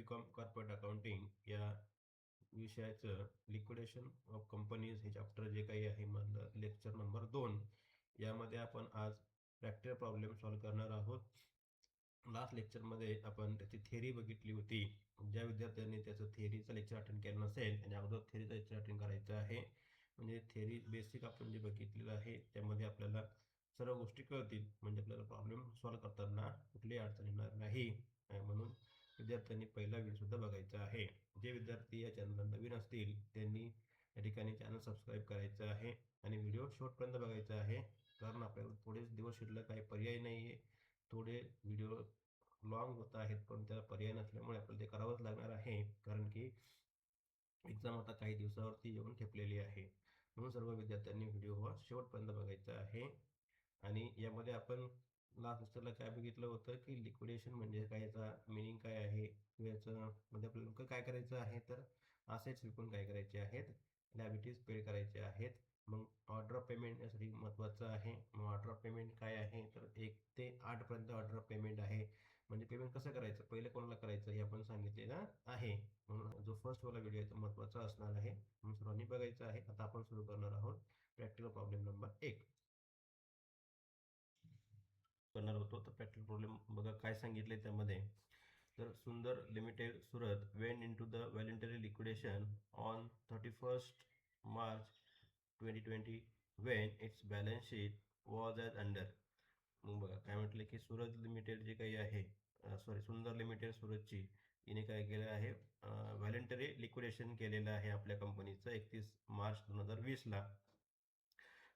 BCom corporate accounting या विषयाचं liquidation of companies हे चॅप्टर जे काही आहे मधलं लेक्चर नंबर 2 यामध्ये आपण आज प्रॅक्टिकल प्रॉब्लेम सॉल्व्ह करणार आहोत. लास्ट लेक्चरमध्ये आपण त्याची थेअरी बघितली होती. ज्या विद्यार्थ्यांनी त्याचं थेअरीचं लेक्चर अटेंड केलं नसेल त्यांनी अगोदर थेअरीचं लेक्चर अटेंड करायचं आहे. म्हणजे थेअरी बेसिक आपण जे बघितलेलं आहे त्यामध्ये आपल्याला सर्व गोष्टी कळतील, म्हणजे आपल्याला प्रॉब्लेम सॉल्व्ह करताना कुठलीही अडचण येणार नाही. म्हणून विद्यार्थ्यांनी पहिला व्हिडिओसुद्धा बघायचा आहे. जे विद्यार्थी या चॅनलला नवीन असतील त्यांनी या ठिकाणी चॅनल सबस्क्राईब करायचं आहे आणि व्हिडिओ शेवटपर्यंत बघायचा आहे, कारण आपल्याला थोडेच दिवस शिल्लक काही पर्याय नाही आहे. थोडे व्हिडिओ लॉंग होत आहेत पण त्याला पर्याय नसल्यामुळे आपल्याला ते करावंच लागणार आहे, कारण की एक्झाम आता काही दिवसावरती येऊन ठेपलेली आहे. म्हणून सर्व विद्यार्थ्यांनी व्हिडिओ हा शेवटपर्यंत बघायचा आहे. आणि यामध्ये आपण लास्ट लेक्चरला काय बघितलं होतं की लिक्विडेशन म्हणजे काय, याचा मिनिंग काय आहे, याचं म्हणजे आपल्याला नेमकं काय करायचं आहे, तर असेट्स विकून काय करायचे आहेत, लायबिलिटीज पे करायचे आहेत. मग ऑर्डर ऑफ पेमेंट यासाठी महत्त्वाचं आहे. मग ऑर्डर ऑफ पेमेंट काय आहे, तर 1 ते 8 पर्यंत ऑर्डर ऑफ पेमेंट आहे. म्हणजे पेमेंट कसं करायचं, पहिले कोणाला करायचं हे आपण सांगितलेलं आहे. म्हणून जो फर्स्ट वाला व्हिडिओ आहे तो महत्त्वाचा असणार आहे, म्हणून सर्वांनी बघायचं आहे. आता आपण सुरू करणार आहोत प्रॅक्टिकल प्रॉब्लेम नंबर 1 करणार होतो. तर प्रॅक्टिकल प्रॉब्लेम बघा काय सांगितले त्यामध्ये. तर सुंदर limited Surat went into the voluntary liquidation on 31st March 2020 when its balance sheet was as under. मग बघा काय म्हटलं की सुरत लिमिटेड जे काही आहे, सुंदर लिमिटेड सुरतची, हिने काय केलं आहे, व्हॉलंटरी लिक्विडेशन केलेलं आहे आपल्या कंपनीचं 31 मार्च 2020ला.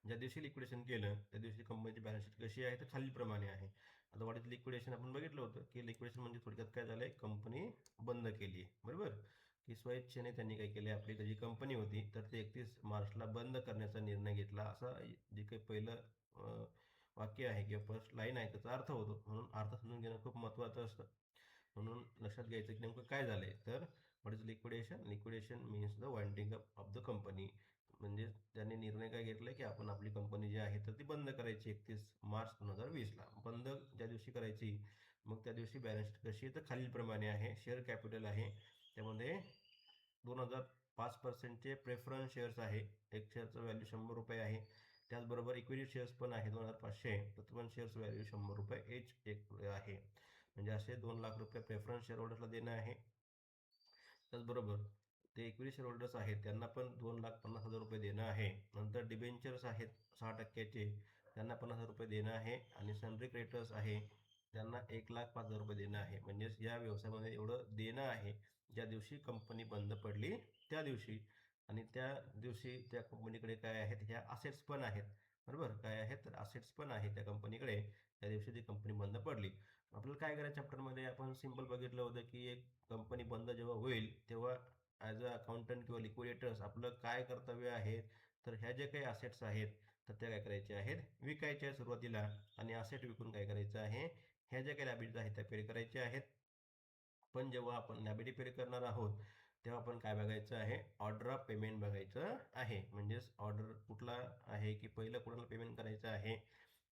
ज्या दिवशी लिक्विडेशन केलं त्या दिवशी कंपनीची बॅलन्स शीट कशी आहे तर खालीलप्रमाणे आहे. आता व्हॉट इज लिक्विडेशन आपण बघितलं होतं की लिक्विडेशन म्हणजे थोडक्यात काय झालंय, कंपनी बंद केली आहे, बरोबर. की स्वइच्छेने त्यांनी काय केले, आपली जी कंपनी होती तर ते 31 मार्चला बंद करण्याचा निर्णय घेतला, असा जे काही पहिलं वाक्य आहे किंवा फर्स्ट लाईन आहे त्याचा अर्थ होतो. म्हणून अर्थ समजून घेणं खूप महत्त्वाचं असतं. म्हणून लक्षात घ्यायचं की नेमकं काय झालंय. तर what is liquidation, liquidation means the winding up of the company. म्हणजे त्यांनी निर्णय काय घेतला की आपण आपली कंपनी जी आहे तर ती बंद करायची 31 मार्च 2020ला. बंद ज्या दिवशी करायची मग त्या दिवशी बॅलन्स शीट कशी आहे तर खालीलप्रमाणे आहे. शेअर कॅपिटल आहे, त्यामध्ये 2005%चे प्रेफरन्स शेअर्स आहे. एक शेअरचं व्हॅल्यू 100 रुपये आहे. त्याचबरोबर इक्विटी शेअर्स पण आहे 2500, तर पण शेअर्स व्हॅल्यू 100 रुपये एच एक आहे. म्हणजे असे 2 लाख रुपये प्रेफरन्स शेअर होल्डर्सला देणं आहे. त्याचबरोबर ते इक्विटी शेअर होल्डर्स आहेत त्यांना पण 2,50,000 रुपये देणं आहे. नंतर डिबेंचर्स आहेत 6%चे, त्यांना 50,000 रुपये देणं आहे. आणि सनरी क्रेडिटर्स आहे त्यांना 1,05,000 रुपये देणं आहे. म्हणजेच या व्यवसायामध्ये एवढं देणं आहे ज्या दिवशी कंपनी बंद पडली त्या दिवशी. आणि त्या दिवशी त्या कंपनीकडे काय आहेत, ह्या असेट्स पण आहेत, बरोबर. काय आहेत तर असेट्स पण आहेत त्या कंपनीकडे त्या दिवशी ती कंपनी बंद पडली. आपल्याला काय करायचं, चॅप्टरमध्ये आपण सिंपल बघितलं होतं की एक कंपनी बंद जेव्हा होईल तेव्हा ॲज अ अकाउंटंट किंवा लिक्विडेटर्स आपलं काय कर्तव्य आहे, तर ह्या ज्या काही असेट्स आहेत तर त्या काय करायच्या आहेत, विकायच्या आहे सुरुवातीला. आणि असेट विकून काय करायचं आहे, ह्या ज्या काही लायबिलिटीज आहेत त्या पे करायच्या आहेत. पण जेव्हा आपण लायबिलिटी पे करणार आहोत तेव्हा आपण काय बघायचं आहे, ऑर्डर ऑफ पेमेंट बघायचं आहे. म्हणजेच ऑर्डर कुठला आहे की पहिलं कोणाला पेमेंट करायचं आहे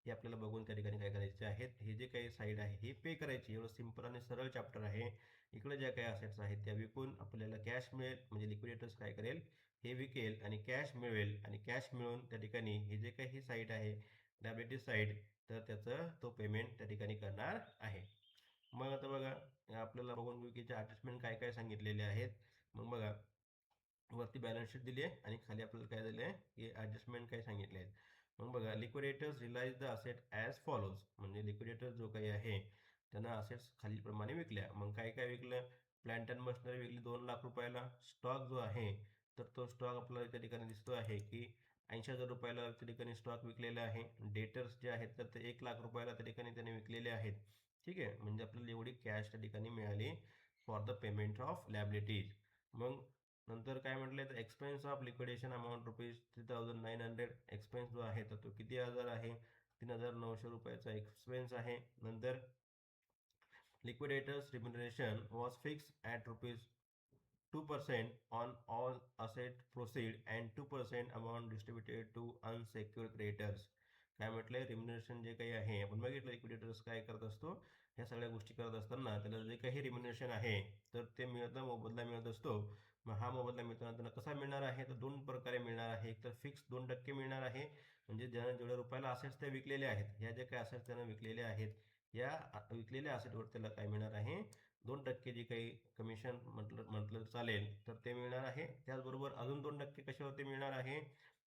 हे आपल्याला बघून त्या ठिकाणी काय करायचे आहेत, हे जे काही साईड आहे ही पे करायची. एवढं सिंपल आणि सरळ चॅप्टर आहे. इकडे ज्या काही असेट्स आहेत त्या विकून आपल्याला कॅश मिळेल, म्हणजे लिक्विडेटर्स काय करेल, हे विकेल आणि कॅश मिळवेल. आणि कॅश मिळवून त्या ठिकाणी हे जे काही ही साईड आहे लायबिलिटी साईड, तर त्याचं तो पेमेंट त्या ठिकाणी करणार आहे. मग आता बघा आपल्याला बघून घेऊ की अटॅचमेंट काय काय सांगितलेले आहेत. मग बघा वरती बॅलन्स शीट दिली आहे आणि खाली आपल्याला काय दिलं आहे की ॲडजस्टमेंट काय सांगितले आहेत. मग बघा liquidators realise the asset as follows. म्हणजे लिक्विडेटर जो काही आहे त्यांना असेट्स खालीलप्रमाणे विकल्या. मग काय काय विकलं, प्लांट अँड मशिनरी विकली 2 लाख रुपयाला. स्टॉक जो आहे तर तो स्टॉक आपल्याला त्या ठिकाणी दिसतो आहे की 80,000 रुपयाला त्या ठिकाणी स्टॉक विकलेला आहे. डेटर्स जे आहेत तर ते 1 लाख रुपयाला त्या ठिकाणी त्याने विकलेले आहेत. ठीक आहे, म्हणजे आपल्याला एवढी कॅश त्या ठिकाणी मिळाली for the payment of liabilities. मग नंतर काय म्हटलंय तर expense of liquidation amount ₹3,900. Expense जो आहे तर तो किती हजार आहे, 3,900 रुपयाचा एक्सपेन्स आहे. नंतर liquidators remuneration was fix at ₹2% on all asset proceed and 2% amount distributed to unsecured creditors. काय म्हटलंय, रिम्युनरेशन जे काही आहे आपण बघितलं लिक्विडेटर्स काय करत असतो, ह्या सगळ्या गोष्टी करत असताना त्याला जे काही रिम्युनरेशन आहे तर ते मिळतं, मोबदला मिळत असतो. मग हा मोबदला मिळताना त्यांना कसा मिळणार आहे, तर दोन प्रकारे मिळणार आहे. एक तर फिक्स 2% मिळणार आहे, म्हणजे ज्यांना जेवढ्या रुपयाला असेट्स ते विकलेले आहेत, ह्या ज्या काही असेट्स त्यांना विकलेले आहेत, या विकलेल्या असेटवर त्याला काय मिळणार आहे, 2% जे काही कमिशन म्हटलं म्हटलं चालेल तर ते मिळणार आहे. त्याचबरोबर अजून 2% कशावरती मिळणार आहे,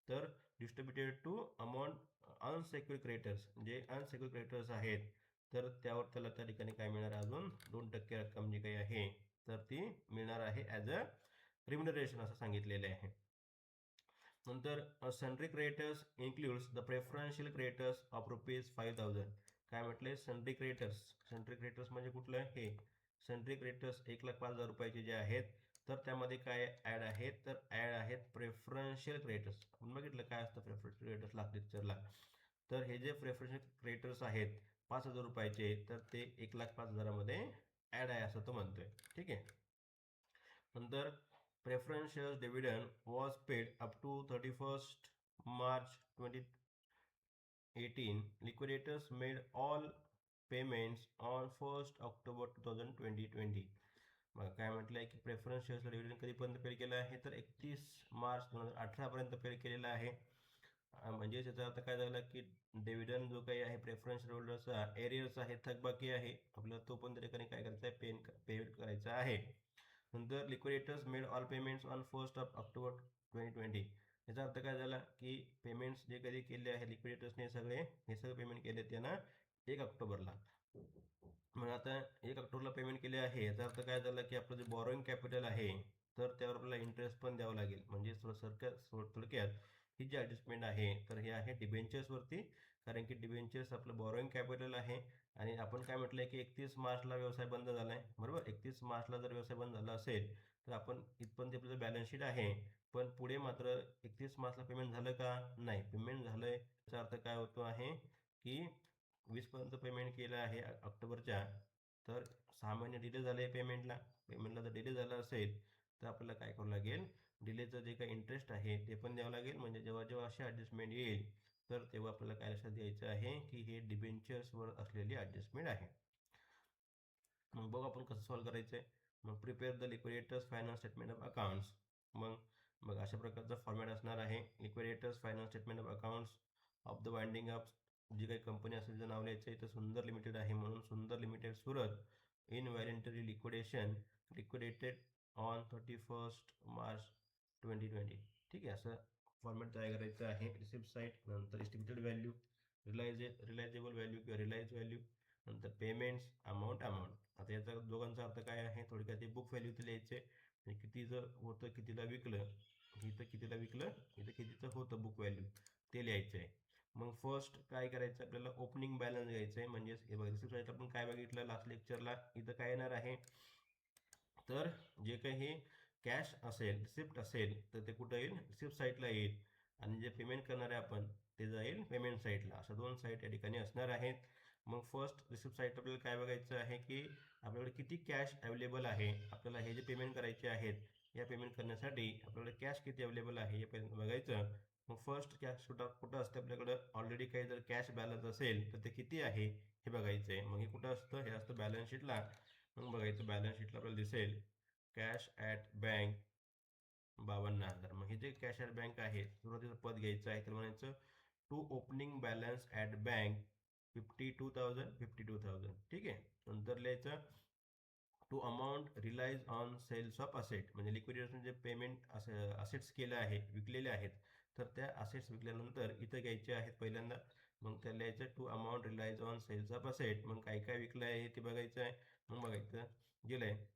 तर distributed to amount unsecured creditors, जे अनसेक्युअर्ड क्रेडिटर्स आहेत तर त्यावर त्याला त्या ठिकाणी काय मिळणार आहे, अजून 2% रक्कम जी काही आहे तर ती मिळणार आहे ॲज अ रिम्युनरेशन असं सांगितलेले आहे. नंतर sundry creditors includes the preferential creditors of ₹5,000. काय म्हटले, सन्ड्री क्रेडिटर्स म्हणजे कुठलं, हे सन्ड्री क्रेडिटर्स 1,05,000 रुपयाचे जे आहेत तर त्यामध्ये काय ॲड आहेत, तर ॲड आहेत प्रेफरन्शियल क्रेडिटर्स. आपण बघितलं काय असतं प्रेफरन्शियल क्रेडिटर्स लेक्चरला. तर हे जे प्रेफरन्शियल क्रेडिटर्स आहेत 5,000 रुपयाचे तर ते 1,05,000 मध्ये ॲड आहे असं तो म्हणतोय. ठीक आहे. नंतर preference shares dividend was paid up to 31st March 2018. Liquidators made all payments on 1st October 2020. मग काय म्हटलंय की प्रेफरन्स शेअर्सला डिव्हिडंड कधीपर्यंत पेड केलं आहे, तर 31 मार्च 2018 पर्यंत पेड केलेला आहे. म्हणजे याचा अर्थ काय झाला की डिव्हिडंड जो काही आहे प्रेफरन्स होल्डरचा एरियर्स आहे, थकबाकी आहे, आपल्याला तो पण त्या ठिकाणी काय करायचा आहे, पेड करायचा आहे. नंतर liquidators made all payments on 1st of October 2020. याचा अर्थ काय झाला की पेमेंट्स जे कधी केले आहे लिक्विडेटर्सने हे सगळे पेमेंट केले त्यांना 1 ऑक्टोबरला. मग आता 1 ऑक्टोबरला पेमेंट केले आहे, याचा अर्थ काय झाला की आपलं जे बॉरोइंग कॅपिटल आहे तर त्यावर आपल्याला इंटरेस्ट पण द्यावं लागेल. म्हणजे थोडक्यात ही जी ॲडजस्टमेंट आहे तर हे आहे डिबेंचर्सवरती, कारण की डिबेंचर्स आपलं बॉरोइंग कॅपिटल आहे. आणि आपण काय म्हटलंय की 31 मार्चला व्यवसाय बंद झाला आहे, बरोबर. 31 मार्चला जर व्यवसाय बंद झाला असेल तर आपण इथपर्यंत आपलं बॅलन्स शीट आहे, पण पुढे मात्र 31 मार्चला पेमेंट झालं का, नाही पेमेंट झालंय. याचा अर्थ काय होतो आहे की 20पर्यंत पेमेंट केलं आहे ऑक्टोबरच्या, तर 6 महिने डिले झाले पेमेंटला जर डिले झाला असेल तर आपल्याला काय करावं लागेल, डिलेचं जे काही इंटरेस्ट आहे ते पण द्यावं लागेल. म्हणजे जेव्हा जेव्हा अशी ॲडजस्टमेंट येईल तर तेव्हा आपल्याला काय लक्षात द्यायचं आहे की हे डिबेंचर्सवर असलेली ॲडजस्टमेंट आहे. मग बघू आपण कसं सॉल्व्ह करायचं आहे. मग prepare the liquidators finance statement of accounts. मग अशा प्रकारचा फॉर्मॅट असणार आहे. Liquidators finance statement of accounts of the winding up, जी काही कंपनी असेल तिचं नाव लिहायचं आहे. इथं सुंदर लिमिटेड आहे म्हणून सुंदर limited Surat in voluntary liquidated on 31st March 2020. ठीक आहे, असं फॉर्मॅट तयार करायचं आहे. रिसिप्ट साईट, नंतर एस्टिमेटेड व्हॅल्यू, रिलायझेबल व्हॅल्यू किंवा रिलायज व्हॅल्यू, नंतर पेमेंट्स, अमाऊंट. आता याचा दोघांचा अर्थ काय आहे, थोडक्यात ते बुक व्हॅल्यू ते लिहायचे, म्हणजे कितीचं होतं, कितीला विकलं, इथं कितीला विकलं, इथं कितीचं होतं बुक व्हॅल्यू ते लिहायचं आहे. मग फर्स्ट काय करायचं, आपल्याला ओपनिंग बॅलन्स घ्यायचं आहे. म्हणजेच हे बघा रिसिप्ट साईट आपण काय बघितलं लास्ट लेक्चरला, इथं काय येणार आहे, तर जे काही कॅश असेल, रिसिप्ट असेल तर ते कुठं येईल, रिसिप्ट साईटला येईल. आणि जे पेमेंट करणार आहे आपण ते जाईल पेमेंट साईटला. अशा दोन साईट या ठिकाणी असणार आहेत. मग फर्स्ट रिसिप्ट साईट आपल्याला काय बघायचं आहे की आपल्याकडे किती कॅश अवेलेबल आहे. आपल्याला हे जे पेमेंट करायचे आहेत या पेमेंट करण्यासाठी आपल्याकडे कॅश किती अवेलेबल आहे हे बघायचं. मग फर्स्ट कॅश कुठं असतं, आपल्याकडं ऑलरेडी काही जर कॅश बॅलन्स असेल तर ते किती आहे हे बघायचं आहे. मग हे कुठं असतं, हे असतं बॅलन्स शीटला. मग बघायचं बॅलन्स शीटला आपल्याला दिसेल कॅश ॲट बँक 52,000. मग हे जे कॅश ॲट बँक आहे सुरुवातीचं पद घ्यायचं आहे, तर म्हणायचं to opening balance at bank 52,000. ठीक आहे. नंतर लिहायचं to amount realise on sales of asset, म्हणजे लिक्विडेशन जे पेमेंट असेट्स केलं आहे, विकलेले आहेत, तर त्या असेट्स विकल्यानंतर इथं घ्यायचे आहेत पहिल्यांदा. मग त्या लिहायचं to amount realise on sales of asset. मग काय काय विकलं आहे ते बघायचं आहे. मग बघायचं गेलं आहे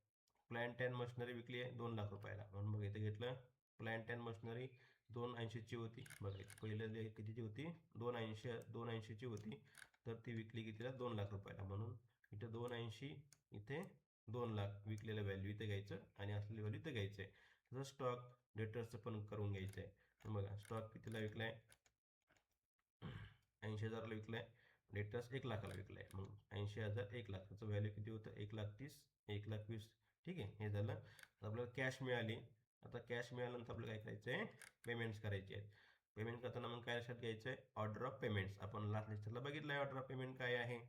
प्लॅन्ट अँड मशिनरी विकली आहे 2,00,000 रुपयाला. म्हणून बघा इथं घेतलं प्लॅन्ट अँड मशिनरी 280ची होती. बघा पहिलं जे कितीची होती, 280ची होती, तर ती विकली कितीला, 2,00,000 रुपयाला. म्हणून इथं 280, इथे 2,00,000 विकलेलं व्हॅल्यू इथे घ्यायचं आणि असलेली व्हॅल्यू इथं घ्यायचं आहे. तसं स्टॉक डेटर्सचं पण करून घ्यायचं आहे. बघा स्टॉक कितीला विकला आहे, 80,000ला विकला आहे. डेटर्स 1,00,000ला विकला आहे. मग 80,000 1,00,000, त्याचं व्हॅल्यू किती होतं, 1,30,000, 1,20,000. ठीक आहे, हे झालं. आपल्याला कॅश मिळाली. आता कॅश मिळाल्यानंतर आपल्याला काय करायचं आहे, पेमेंट्स करायचे आहेत. पेमेंट करताना मग काय लक्षात घ्यायचं आहे, ऑर्डर ऑफ पेमेंट्स. आपण लास्ट लेक्चरला बघितलं आहे ऑर्डर ऑफ पेमेंट काय आहे.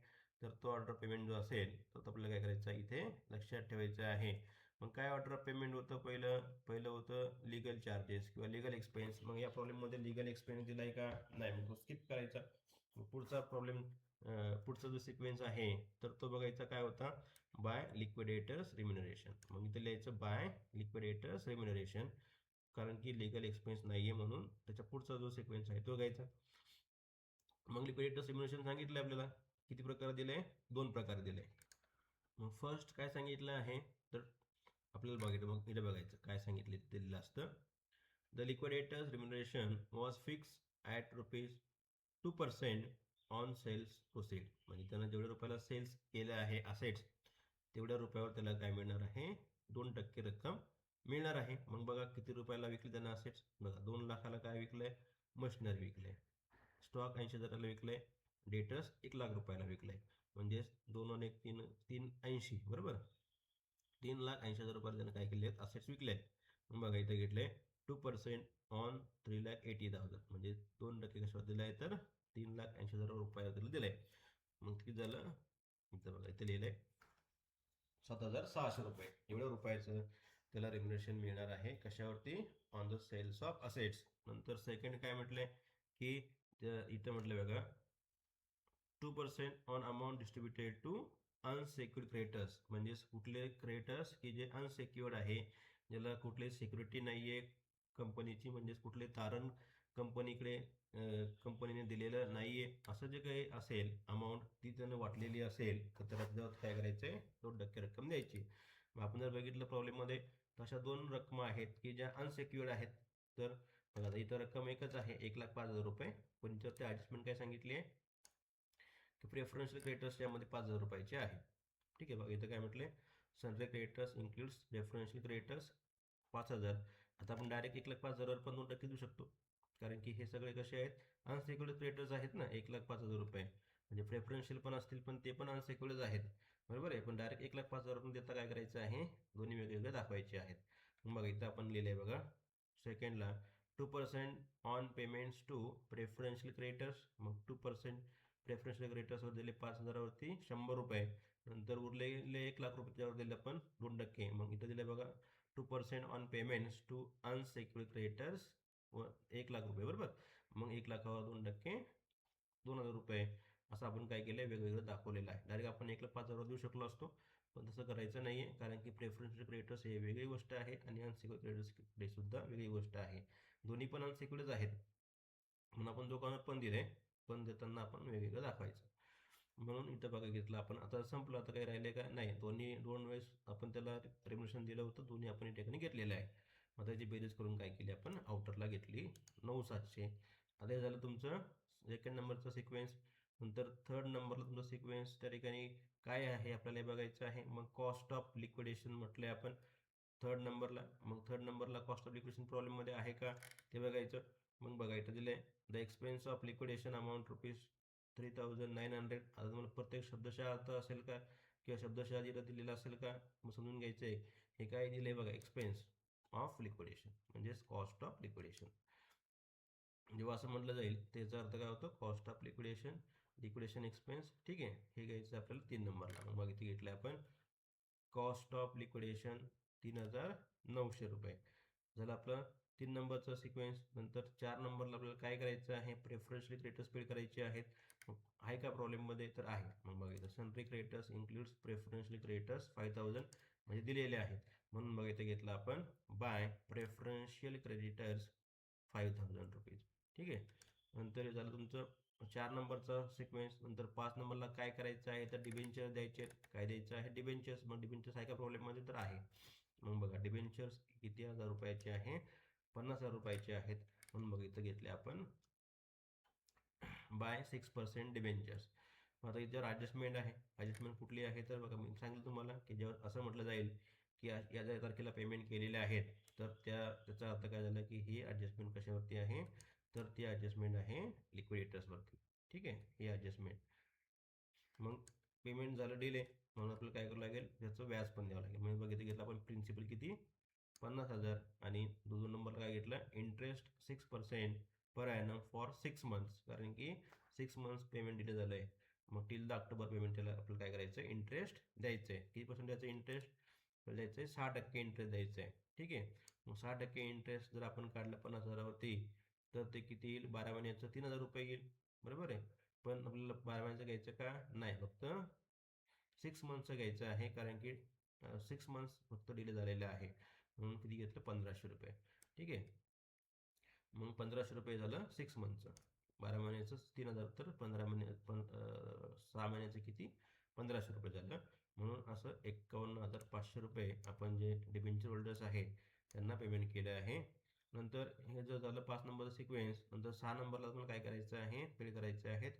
तर तो ऑर्डर पेमेंट जो असेल तो आपल्याला काय करायचा इथे लक्षात ठेवायचं आहे. मग काय ऑर्डर पेमेंट होतं पहिलं होतं लिगल चार्जेस किंवा लिगल एक्सपेन्स. मग या प्रॉब्लेममध्ये लिगल एक्सपेन्स दिलाय का नाही, मग तो स्किप करायचा. पुढचा प्रॉब्लेम पुढचा जो सिक्वेन्स आहे तर तो बघायचा काय होता, बाय लिक्विडेटर्स रिम्युनरेशन. मग इथे लिहायचं बाय लिक्विडेटर्स रिम्युनरेशन, कारण की लिगल एक्सपेन्स नाहीये म्हणून त्याच्या पुढचा जो सिक्वेन्स आहे तो घ्यायचा. मग लिक्विडेटर्स रिम्युनरेशन सांगितलं आपल्याला किती प्रकार दिले, 2 प्रकार दिले. मग फर्स्ट काय सांगितलं आहे तर आपल्याला बघायचं, मग इथे बघायचं काय सांगितले दिलेलं असतं. The liquidators remuneration was fix at ₹2% on sales proceed. म्हणजे त्यानं जेवढ्या रुपयाला सेल्स केलं आहे असेट्स तेवढ्या रुपयावर त्याला काय मिळणार आहे, 2% रक्कम मिळणार आहे. मग बघा किती रुपयाला विकले त्यानं असेट्स, बघा 2 लाखाला काय विकलंय, मशिनरी विकलंय. स्टॉक 80,000ला विकलंय. डेटर्स 1,00,000 रुपयाला विकलंय. म्हणजेच 2 आणि 1 3 3 80 बरोबर. 3,80,000 रुपयाला त्यानं काय केले आहेत, असेट्स विकले आहेत. मग बघा इथं घेतलंय 2% ऑन 3,80,000, म्हणजे 2% कशावर दिलं आहे तर 3,80,000 रुपयावर त्याला दिलंय. मग किती झालं, इथं बघा इथं लिहिलंय 7,600 रुपये एवढ्या रुपयाचं त्याला रेम्युनरेशन मिळणार आहे. कशावरती, on the sales of assets. नंतर सेकंड काय म्हटलंय की इथं म्हटलं बघा 2% on amount distributed to unsecured creditors. म्हणजेच कुठले क्रेडिटर्स की जे अनसेक्युअर्ड आहे, ज्याला कुठली सिक्युरिटी नाही आहे कंपनीची, म्हणजेच कुठले तारण कंपनीकडे कंपनीने दिलेलं नाही आहे, असं जे काही असेल अमाऊंट ती त्यानं वाटलेली असेल तर त्याला काय करायचं आहे, 2% रक्कम द्यायची. मग आपण जर बघितलं प्रॉब्लेममध्ये तशा 2 रक्कम आहेत की ज्या अनसेक्युअर्ड आहेत. तर बघा इथं रक्कम एकच आहे, 1,05,000 रुपये. पण इथं ते ॲडजस्टमेंट काय सांगितली आहे की प्रेफरन्शियल क्रेडिटर्स यामध्ये 5,000 रुपयाचे आहे. ठीक आहे, बघा इथं काय म्हटलंय, सनरे क्रेडिटर्स इन्क्लुड्स प्रेफरन्शियल क्रेडिटर्स 5,000. आता आपण डायरेक्ट 1,05,000 पण 2% देऊ शकतो, कारण की हे सगळे कसे आहेत, अनसेक्युअर्ड क्रेडिटर्स आहेत ना. 1,05,000 रुपये म्हणजे प्रेफरन्शियल पण असतील पण ते पण अनसेक्युअर्डच आहेत, बरोबर आहे. पण डायरेक्ट 1,05,000 रुपये देता काय करायचं आहे, दोन्ही वेगवेगळे दाखवायचे आहेत. मग बघा इथं आपण लिहिलंय बघा सेकंडला 2% on payments to preferential creditors. मग 2% प्रेफरन्शियल क्रेडिटर्सवर दिले 5,000वरती 100 रुपये. नंतर उरलेले 1,00,000 रुपये त्यावर दिले आपण 2%. मग इथं दिले बघा 2% on payments to unsecured creditors व 1,00,000 रुपये बरोबर. मग 1,00,000वर 2% 2,000 रुपये असं आपण काय केलं आहे, वेगवेगळं दाखवलेलं आहे. डायरेक्ट आपण 1,05,000 देऊ शकलो असतो, पण तसं करायचं नाही आहे, कारण की प्रेफरन्शियल क्रेडिटर्स हे वेगळी गोष्ट आहे आणि अनसेक्युअर्ड क्रेडिटर्स सुद्धा वेगळी गोष्ट आहे. दोन्ही पण अनसेक्युअर्डच आहेत म्हणून आपण दुकानात पण दिले, पण देताना आपण वेगवेगळं दाखवायचं. म्हणून इथं बघा घेतलं आपण. आता संपलं, आता काही राहिले का नाही, दोन वेळेस आपण त्याला रेम्युनरेशन दिलं होतं, दोन्ही आपण या ठिकाणी घेतलेलं आहे. मग त्याची बेरीज करून काय केली आपण, आउटरला घेतली 9,700. आता हे झालं तुमचं सेकंड नंबरचा सिक्वेन्स. नंतर थर्ड नंबरला तुमचा सिक्वेन्स त्या ठिकाणी काय आहे आपल्याला बघायचं आहे. मग कॉस्ट ऑफ लिक्विडेशन म्हटलं आहे आपण थर्ड नंबरला. मग थर्ड नंबरला कॉस्ट ऑफ लिक्विडेशन प्रॉब्लेममध्ये आहे का ते बघायचं. मग बघा इथं दिलं आहे the expense of liquidation amount ₹3,900. आता तुम्हाला प्रत्येक शब्दशः अर्थ असेल का किंवा शब्दशः जिथं दिलेला असेल का, मग समजून घ्यायचं आहे. हे काय दिलं आहे बघा, एक्सपेन्स ऑफ लिक्विडेशन म्हणजेच कॉस्ट ऑफ लिक्विडेशन. जेव्हा असं म्हटलं जाईल त्याचा अर्थ काय होतं, cost of liquidation, liquidation expense. ठीक आहे, हे घ्यायचं आपल्याला 3 नंबरला. मग बघा इथे घेतलं आपण कॉस्ट ऑफ लिक्विडेशन 3,900 रुपये झालं आपलं 3 नंबरचा सिक्वेन्स. नंतर 4 नंबरला आपल्याला काय करायचं आहे, प्रेफरन्शियल क्रेडिटर्स पेड करायचे आहेत. आहे का प्रॉब्लेममध्ये तर आहे. मग बघा इथं सनरी क्रेडिटर्स इन्क्लुड्स प्रेफरन्शियल क्रेडिटर्स 5,000 म्हणजे दिलेले आहेत. म्हणून बघा इथे घेतलं आपण बाय प्रेफरन्शियल क्रेडिटर्स 5,000 रुपीज. ठीक आहे, नंतर हे झालं तुमचं 4 नंबरचा सिक्वेन्स. नंतर 5 नंबरला काय करायचं आहे तर डिबेंचर द्यायचे आहेत. काय द्यायचं आहे, डिबेंचर्स. मग डिबेंचर्स आहे का प्रॉब्लेममध्ये तर आहे. मग बघा डिबेंचर्स किती 1,000 रुपयाचे आहे, 50,000 रुपयाचे आहेत. म्हणून बघा इथं घेतले आपण बाय 6% डिबेंचर्स. मग आता इथं ॲडजस्टमेंट आहे. ॲडजस्टमेंट कुठली आहे तर बघा मी सांगितलं तुम्हाला की जेव्हा असं म्हटलं जाईल की या तारखेला पेमेंट केलेले आहेत तर त्याचा अर्थ काय झाला की ही ॲडजस्टमेंट कशावरती आहे तर ती ॲडजस्टमेंट आहे लिक्विडेटर्सवरती. ठीक आहे, ही ॲडजस्टमेंट. मग पेमेंट झालं डिले, म्हणून आपल्याला काय करावं लागेल, त्याचं व्याज पण द्यावं लागेल. म्हणजे बघितलं घेतलं आपण प्रिन्सिपल किती 50,000 आणि 2 नंबरला काय घेतलं, interest 6% per annum for 6 months, कारण की 6 मंथ्स पेमेंट डिले झालं आहे. मग टिल द ऑक्टोबर पेमेंट त्याला आपल्याला काय करायचं आहे, इंटरेस्ट द्यायचं आहे. किती पर्सेंट द्यायचं इंटरेस्ट द्यायचं आहे, 6% इंटरेस्ट द्यायचं आहे. ठीक आहे. मग 6% इंटरेस्ट जर आपण काढलं 50,000वरती तर ते किती येईल, 12 महिन्याचं 3,000 रुपये येईल. बरोबर आहे. पण आपल्याला 12 महिन्याचं घ्यायचं का नाही, फक्त 6 मंथचं घ्यायचं आहे, कारण की 6 मंथ्स फक्त डिले झालेले आहे. म्हणून किती घेतलं, 1,500 रुपये. ठीक आहे. मग 1,500 रुपये झालं 6 मंथचं. 12 महिन्याचं 3,000 तर 6 महिन्याचं किती, 1,500 रुपये झालं. म्हणून असं 51,500 रुपये आपण जे डिबेंचर होल्डर्स आहे त्यांना पेमेंट केलं आहे. नंतर हे जर झालं 5 नंबरचं सिक्वेन्स. नंतर 6 नंबरला आपण काय करायचं आहे, पे करायचे आहेत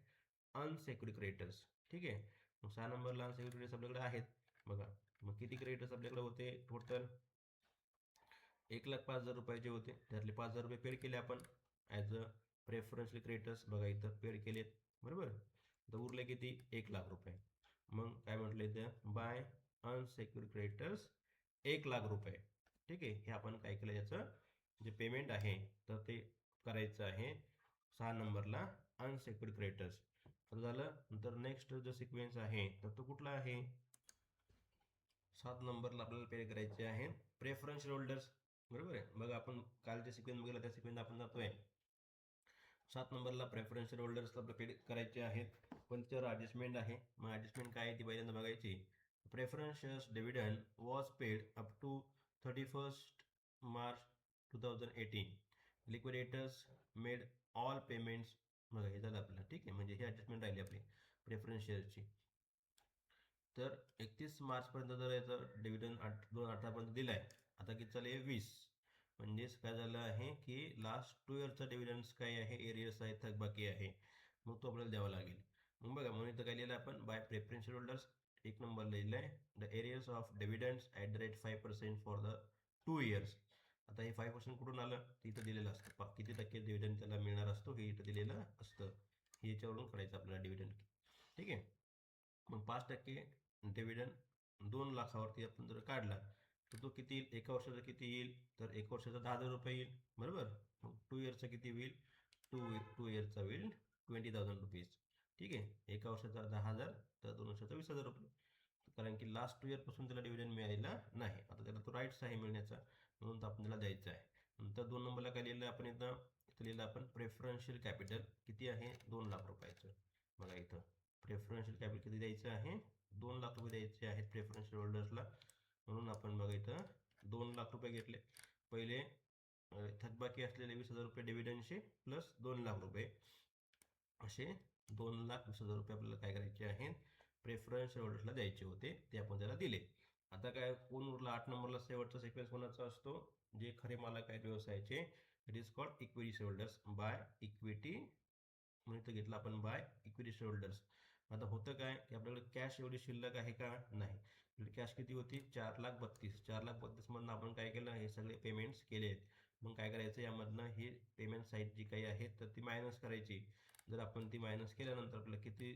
अनसेक्युर्ड क्रेडिटर्स. ठीक आहे. मग 6 नंबरला अनसेक्युर्ड क्रेडिटर्स आपल्याकडे आहेत बघा. मग किती क्रेडिटर्स आपल्याकडे होते टोटल, 1,05,000 रुपयाचे होते. त्यातले 5,000 रुपये पेड केले आपण ॲज अ प्रेफरन्शियल क्रेडिटर्स. बघा इथं पेड केलेत. बरोबर. तर उरले किती, 1,00,000 रुपये. मग काय म्हटलं इथं, बाय अनसेक्युर्ड क्रेडिटर्स 1,00,000 रुपये. ठीक आहे. हे आपण काय केलं, याचं जे पेमेंट आहे तर ते करायचं आहे 6 नंबरला अनसेक्युर्ड क्रेडिटर्स. तर झालं. नंतर नेक्स्ट जो सिक्वेन्स आहे तर तो कुठला आहे, 7 नंबरला आपल्याला पे करायचे आहे प्रेफरन्शियल होल्डर्स. बरोबर आहे. बघा आपण काल जे सिक्वेन्स बघितला त्या सिक्वेन्स आपण जातोय. 7 नंबरला प्रेफरन्शियल होल्डर्स आपल्याला पे करायचे आहेत, पण त्याच्यावर ॲडजस्टमेंट आहे. मग ॲडजस्टमेंट काय आहे ती पहिल्यांदा बघायची. Preferential dividend was paid up to 31st March 2018. Liquidators made all payments. बघा हे झालं आपल्याला. ठीक आहे. म्हणजे ही ॲडजस्टमेंट राहिली आपली प्रेफरन्स शेअर्सची. तर 31 मार्चपर्यंत जर याचं डिव्हिडंड 2018पर्यंत दिलं आहे. आता किती चालू आहे, 20. म्हणजेच काय झालं आहे की लास्ट 2 इयरचा डिव्हिडंड्स काय आहे, एरियर्स आहे, थकबाकी आहे. मग तो आपल्याला द्यावा लागेल. मग बघा म्हणून इथं काय लिहिलं आपण, बाय प्रेफरन्शियल होल्डर्स 1 नंबर लिहिलं आहे, the arrears of dividends at the rate 5% for the 2 years. आता हे 5% कुठून आलं, इथं दिलेलं असतं. किती टक्के डिव्हिडंड त्याला मिळणार असतो हे इथं दिलेलं असतं. हे याच्यावरून करायचं आपल्याला डिव्हिडंड. ठीक आहे. मग 5% डिव्हिडंड 2 लाखावरती आपण जर काढला तर तो किती येईल, एका वर्षाचा किती येईल, तर एक वर्षाचा 10,000 रुपये येईल. बरोबर. मग 2 इयरचा किती होईल, 2 इयरचा होईल 20,000 रुपीज. ठीक आहे. एका वर्षाचा 10,000 तर 2 वर्षाचा 20,000 रुपये. कारण की लास्ट 2 इयरपासून त्याला डिव्हिडंड मिळालेला नाही. आता त्याला तो राईट्स आहे मिळण्याचा, म्हणून आपण त्याला द्यायचा आहे. नंतर 2 नंबरला काय लिहिलं आपण इथं लिहिलं आपण प्रेफरन्शियल कॅपिटल किती आहे, 2,00,000 रुपयाचं. बघा इथं प्रेफरन्शियल कॅपिटल किती द्यायचं आहे, 2,00,000 रुपये द्यायचे आहेत प्रेफरन्शियल होल्डर्सला. म्हणून आपण बघा इथं 2,00,000 रुपये घेतले. पहिले थकबाकी असलेले 20,000 रुपये डिव्हिडंडचे प्लस 2,00,000 रुपये, असे 2,20,000 रुपये आपल्याला काय करायचे आहेत, प्रेफरन्शियल होल्डर्सला द्यायचे होते. ते आपण त्याला दिले. आता काय कोण उरला, 8 नंबरला शेवटचा सिक्वेन्स कोणाचा असतो, जे खरे मालक आहेत व्यवसायाचे. It is called equity holders by equity. म्हणून इथं घेतलं आपण बाय इक्विटी शेअर होल्डर्स. आता होतं काय की आपल्याकडे कॅश एवढी शिल्लक आहे का, नाही. कॅश किती होती, 4,32,000. 4,32,000 मधनं आपण काय केलं, हे सगळे पेमेंट्स केले आहेत. मग काय करायचं, यामधनं ही पेमेंट साईट जी काही आहे तर ती मायनस करायची. जर आपण ती मायनस केल्यानंतर आपल्याला किती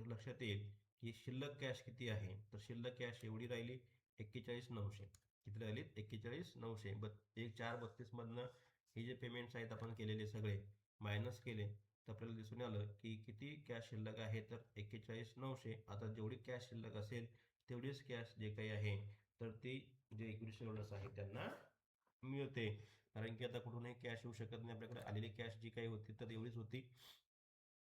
लक्षात येईल की शिल्लक कॅश किती आहे, तर शिल्लक कॅश एवढी राहिली 41,900. किती राहिली, 41,900. 4,32,000 मधनं हे जे पेमेंट्स आहेत आपण केलेले सगळे मायनस केले, तर आपल्याला दिसून आलं की किती कॅश शिल्लक आहे, तर 41,900. आता जेवढी कॅश शिल्लक असेल तेवढीच कॅश जे काही आहे तर ती जे इक्विटी होल्डर्स आहेत त्यांना मिळते. कारण की आता कुठूनही कॅश येऊ शकत नाही. आपल्याकडे आलेली कॅश जी काही होती तर एवढीच होती.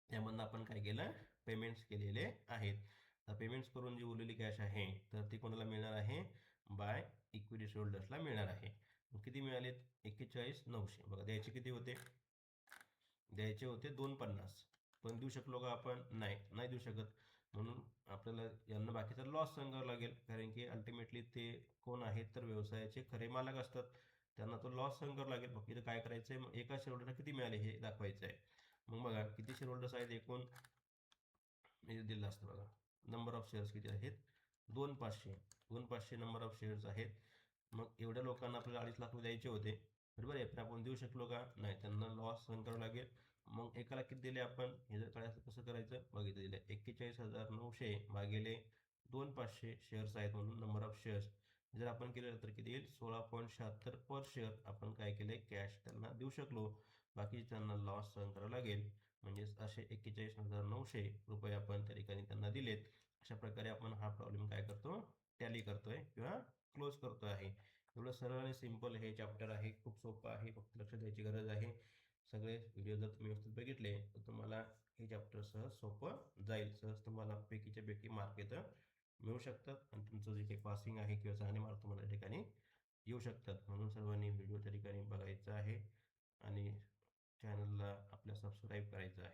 त्यामधनं आपण काय केलं, पेमेंट्स केलेले आहेत. पेमेंट्स करून जी उरलेली कॅश आहे तर ती कोणाला मिळणार आहे, बाय इक्विटी होल्डर्सला मिळणार आहे. किती मिळालेत, 41,900. बघा द्यायचे किती होते, द्यायचे होते 250. पण देऊ शकलो का आपण, नाही देऊ शकत. म्हणून आपल्याला यांना बाकीचा लॉस सांगावा लागेल, कारण की अल्टिमेटली ते कोण आहेत, तर व्यवसायाचे खरे मालक असतात. त्यांना तो लॉस सांगावा लागेल. मग इथं काय करायचं आहे, मग एका शेअरहोल्डरला किती मिळाले हे दाखवायचं आहे. मग बघा किती शेअरहोल्डर्स आहेत एकूण, हे दिलं असतं बघा. नंबर ऑफ शेअर्स किती आहेत, 2,500 नंबर ऑफ शेअर्स आहेत. मग एवढ्या लोकांना आपल्याला 2.5 लाख रुपये द्यायचे होते. बरोबर आहे. पण आपण देऊ शकलो का, नाही. त्यांना लॉस सहन करावं लागेल. मग एकाला किती दिले आपण, हे जर कळायचं कसं करायचं, बघितलं दिलं 41,900 भागिले 2,500 शेअर्स आहेत म्हणून नंबर ऑफ शेअर्स. जर आपण केलं तर किती येईल, 16.76 पर शेअर आपण काय केले, कॅश त्यांना देऊ शकलो. बाकी त्यांना लॉस सहन करावं लागेल. म्हणजेच असे 41,900 रुपये आपण त्या ठिकाणी त्यांना दिलेत. अशा प्रकारे आपण हा प्रॉब्लेम काय करतो, टॅली करतोय किंवा क्लोज करतो आहे. एवढं सरळ आणि सिंपल हे चॅप्टर आहे. खूप सोपं आहे. फक्त लक्ष द्यायची गरज आहे. सगळे व्हिडिओ जर तुम्ही व्यवस्थित बघितले तर तुम्हाला हे चॅप्टर सहज सोपं जाईल. सहज तुम्हाला पैकीच्या पैकी मार्क इथं मिळू शकतात आणि तुमचं जे काही पासिंग आहे किंवा चांगले मार्क तुम्हाला त्या ठिकाणी येऊ शकतात. म्हणून सर्वांनी व्हिडिओ त्या ठिकाणी बघायचा आहे आणि चॅनलला आपल्या सबस्क्राईब करायचं आहे.